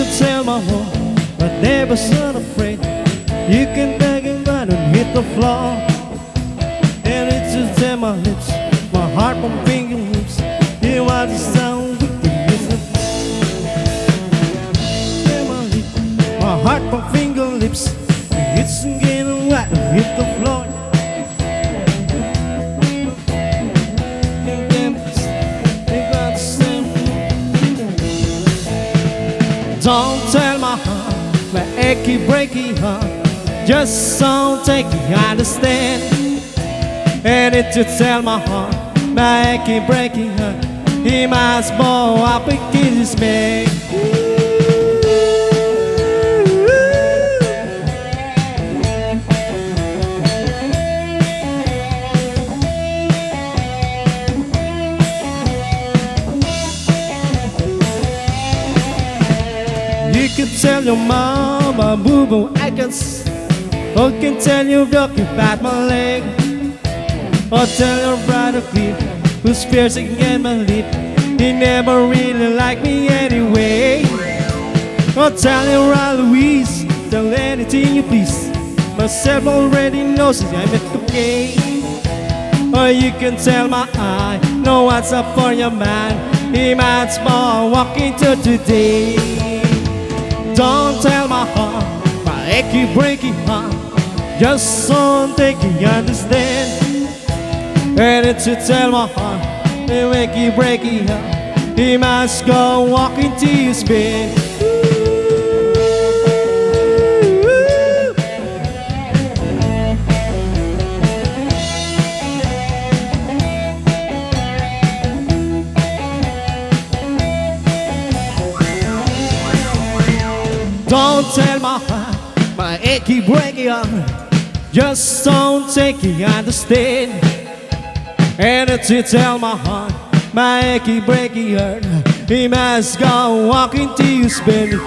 can tell my heart, but never so afraid. You can beg him but don't hit the floor. And it's just tell my lips, my heart from finger lips. You want to sound with the music. Tell my lips, my heart from finger lips. It's getting wet, hit the floor. Don't tell my heart, my achy, breaky heart. Just don't take it, understand. And if you tell my heart, my achy, breaky heart, he must blow up and kill his man. You can tell your mama, boo-boo, I can or can tell your doctor about my leg. Or tell your brother Cliff, who's piercing at my lip, he never really liked me anyway. Or tell your Aunt Louise, tell anything you please, myself already knows that I'm okay. Or you can tell my eye, know what's up for your man, he might smile walking to today. Don't tell my heart, my achy, breaky heart, just don't think you understand. And if you tell my heart, my achy, breaky heart, he must go walking to your spin. Don't tell my heart, my achy, breaky heart, just don't take it, understand. And if you tell my heart, my achy, breaky heart, he must go walking till you spin.